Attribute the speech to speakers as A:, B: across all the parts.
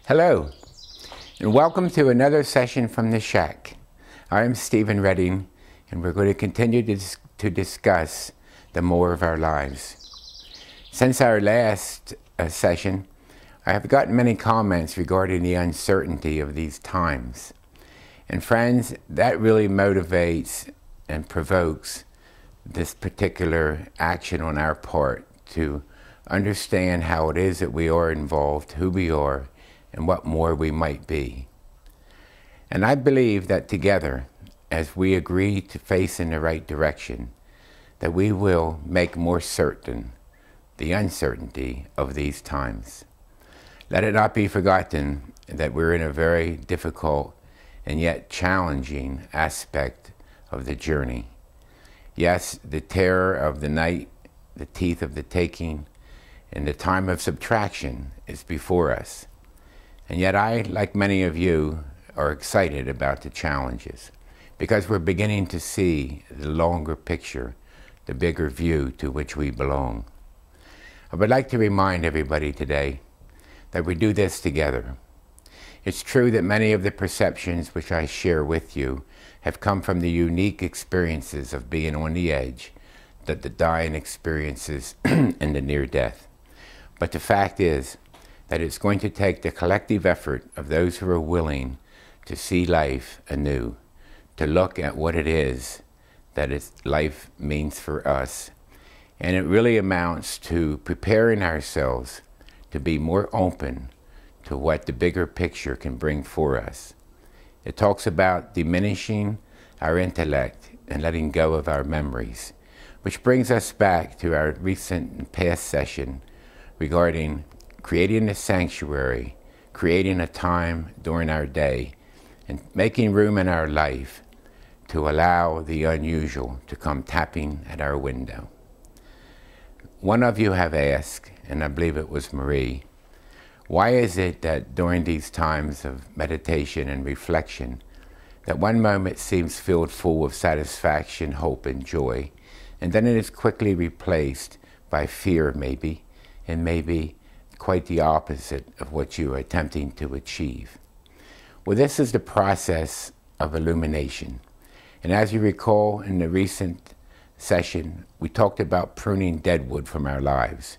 A: Hello, and welcome to another session from the Shack. I'm Stephen Redding, and we're going to continue to discuss the more of our lives. Since our last session, I have gotten many comments regarding the uncertainty of these times. And friends, that really motivates and provokes this particular action on our part to understand how it is that we are involved, who we are, and what more we might be. And I believe that together, as we agree to face in the right direction, that we will make more certain the uncertainty of these times. Let it not be forgotten that we're in a very difficult and yet challenging aspect of the journey. Yes, the terror of the night, the teeth of the taking, and the time of subtraction is before us. And yet I, like many of you, are excited about the challenges because we're beginning to see the longer picture, the bigger view to which we belong. I would like to remind everybody today that we do this together. It's true that many of the perceptions which I share with you have come from the unique experiences of being on the edge, that the dying experiences and the near death. But the fact is that it's going to take the collective effort of those who are willing to see life anew, to look at what it is that life means for us. And it really amounts to preparing ourselves to be more open to what the bigger picture can bring for us. It talks about diminishing our intellect and letting go of our memories, which brings us back to our recent and past session regarding creating a sanctuary, creating a time during our day, and making room in our life to allow the unusual to come tapping at our window. One of you have asked, and I believe it was Marie, why is it that during these times of meditation and reflection, that one moment seems filled full of satisfaction, hope, and joy, and then it is quickly replaced by fear maybe, and maybe quite the opposite of what you are attempting to achieve? Well, this is the process of illumination. And as you recall in the recent session, we talked about pruning deadwood from our lives.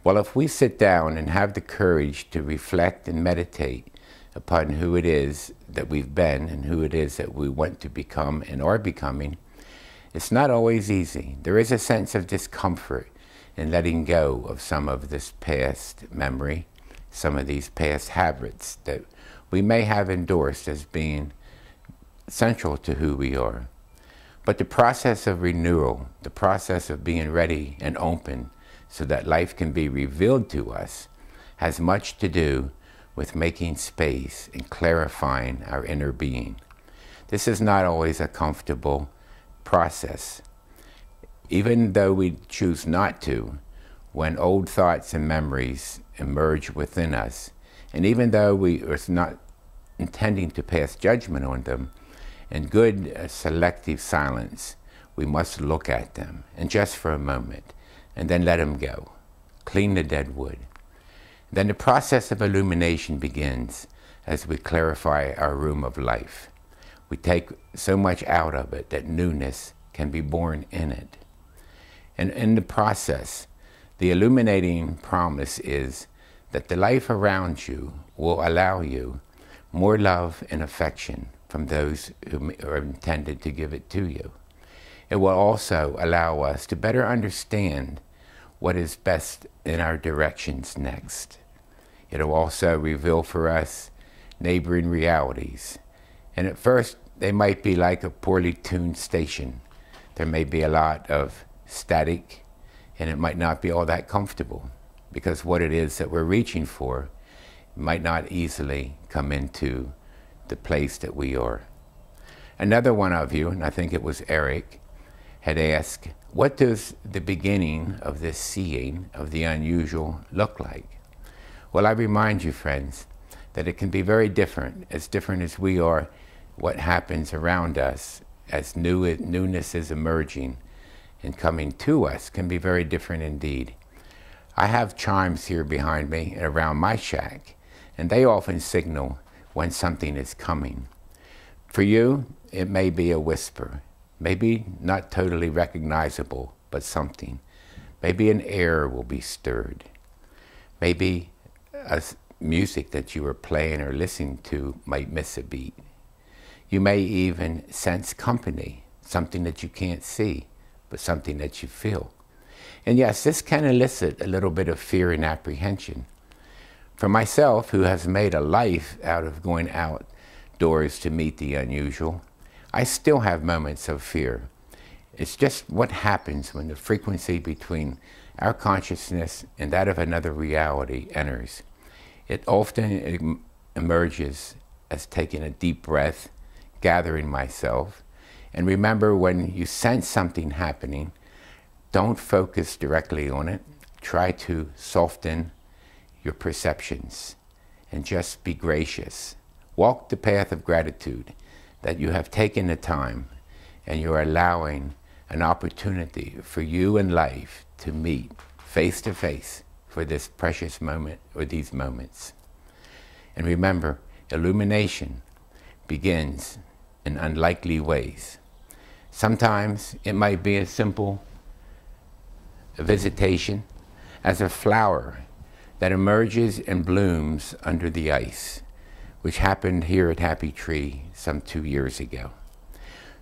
A: Well, if we sit down and have the courage to reflect and meditate upon who it is that we've been and who it is that we want to become and are becoming, it's not always easy. There is a sense of discomfort in letting go of some of this past memory, some of these past habits that we may have endorsed as being central to who we are. But the process of renewal, the process of being ready and open so that life can be revealed to us, has much to do with making space and clarifying our inner being. This is not always a comfortable process. Even though we choose not to, when old thoughts and memories emerge within us, and even though we are not intending to pass judgment on them, in good selective silence, we must look at them, and just for a moment, and then let them go. Clean the dead wood. Then the process of illumination begins as we clarify our room of life. We take so much out of it that newness can be born in it. And in the process, the illuminating promise is that the life around you will allow you more love and affection from those who are intended to give it to you. It will also allow us to better understand what is best in our directions next. It will also reveal for us neighboring realities. And at first, they might be like a poorly tuned station. There may be a lot of static, and it might not be all that comfortable because what it is that we're reaching for might not easily come into the place that we are. Another one of you, and I think it was Eric, had asked, what does the beginning of this seeing of the unusual look like? Well, I remind you, friends, that it can be very different as we are, what happens around us as newness is emerging and coming to us can be very different indeed. I have chimes here behind me and around my shack, and they often signal when something is coming. For you, it may be a whisper, maybe not totally recognizable, but something. Maybe an air will be stirred. Maybe music that you were playing or listening to might miss a beat. You may even sense company, something that you can't see, but something that you feel. And yes, this can elicit a little bit of fear and apprehension. For myself, who has made a life out of going outdoors to meet the unusual, I still have moments of fear. It's just what happens when the frequency between our consciousness and that of another reality enters. It often emerges as taking a deep breath, gathering myself, and remember, when you sense something happening, don't focus directly on it. Try to soften your perceptions and just be gracious. Walk the path of gratitude that you have taken the time and you're allowing an opportunity for you and life to meet face to face for this precious moment or these moments. And remember, illumination begins in unlikely ways. Sometimes it might be as simple a visitation as a flower that emerges and blooms under the ice, which happened here at Happy Tree some 2 years ago.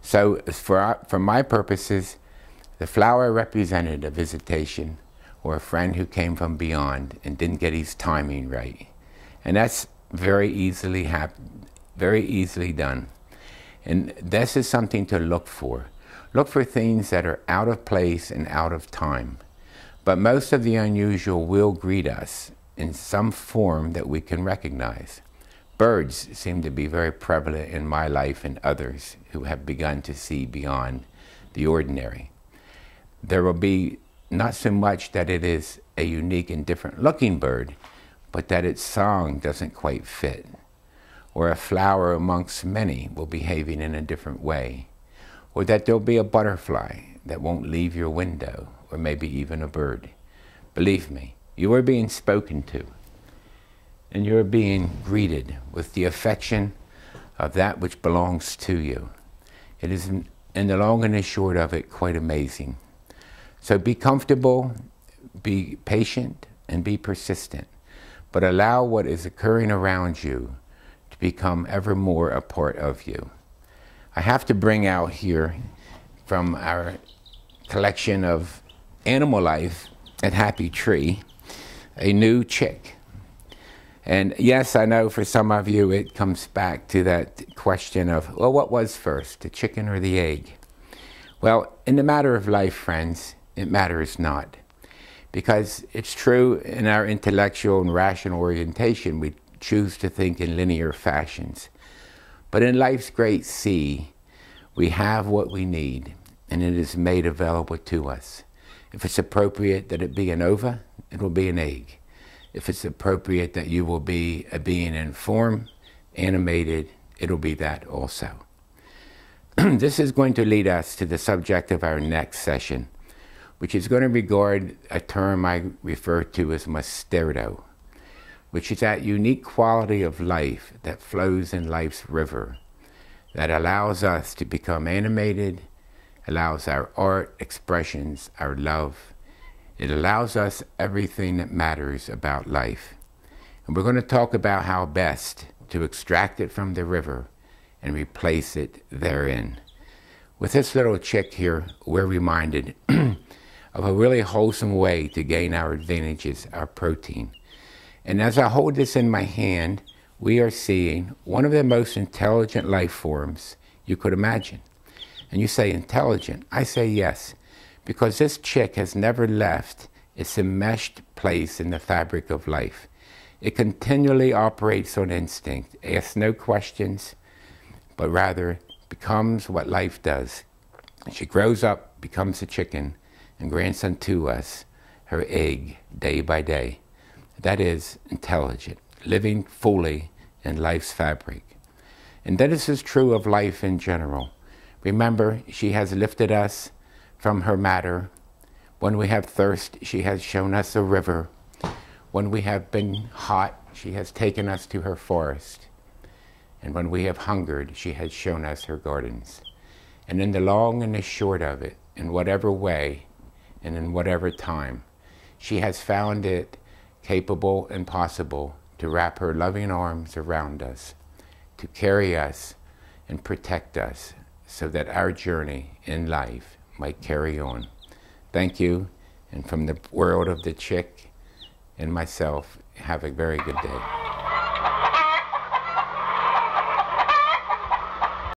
A: So for my purposes, the flower represented a visitation or a friend who came from beyond and didn't get his timing right. And that's very easily done. And this is something to look for. Look for things that are out of place and out of time. But most of the unusual will greet us in some form that we can recognize. Birds seem to be very prevalent in my life and others who have begun to see beyond the ordinary. There will be not so much that it is a unique and different looking bird, but that its song doesn't quite fit. Or a flower amongst many will be behaving in a different way. Or that there'll be a butterfly that won't leave your window, or maybe even a bird. Believe me, you are being spoken to, and you're being greeted with the affection of that which belongs to you. It is, in the long and the short of it, quite amazing. So be comfortable, be patient, and be persistent, but allow what is occurring around you to become ever more a part of you. I have to bring out here from our collection of animal life at Happy Tree a new chick. And yes, I know for some of you it comes back to that question of, well, what was first, the chicken or the egg? Well, in the matter of life, friends, it matters not. Because it's true in our intellectual and rational orientation, we choose to think in linear fashions. But in life's great sea, we have what we need, and it is made available to us. If it's appropriate that it be an ova, it will be an egg. If it's appropriate that you will be a being in form, animated, it'll be that also. This is going to lead us to the subject of our next session, which is going to regard a term I refer to as masterdo, which is that unique quality of life that flows in life's river, that allows us to become animated, allows our art, expressions, our love. It allows us everything that matters about life. And we're going to talk about how best to extract it from the river and replace it therein. With this little chick here, we're reminded of a really wholesome way to gain our advantages, our protein. And as I hold this in my hand, we are seeing one of the most intelligent life forms you could imagine. And you say intelligent, I say yes, because this chick has never left its enmeshed place in the fabric of life. It continually operates on instinct, asks no questions, but rather becomes what life does. She grows up, becomes a chicken, and grants unto us her egg day by day. That is intelligent, living fully in life's fabric. And that is true of life in general. Remember, she has lifted us from her matter. When we have thirst, she has shown us a river. When we have been hot, she has taken us to her forest. And when we have hungered, she has shown us her gardens. And in the long and the short of it, in whatever way and in whatever time, she has found it capable and possible to wrap her loving arms around us, to carry us and protect us so that our journey in life might carry on. Thank you, and from the world of the chick and myself, have a very good day.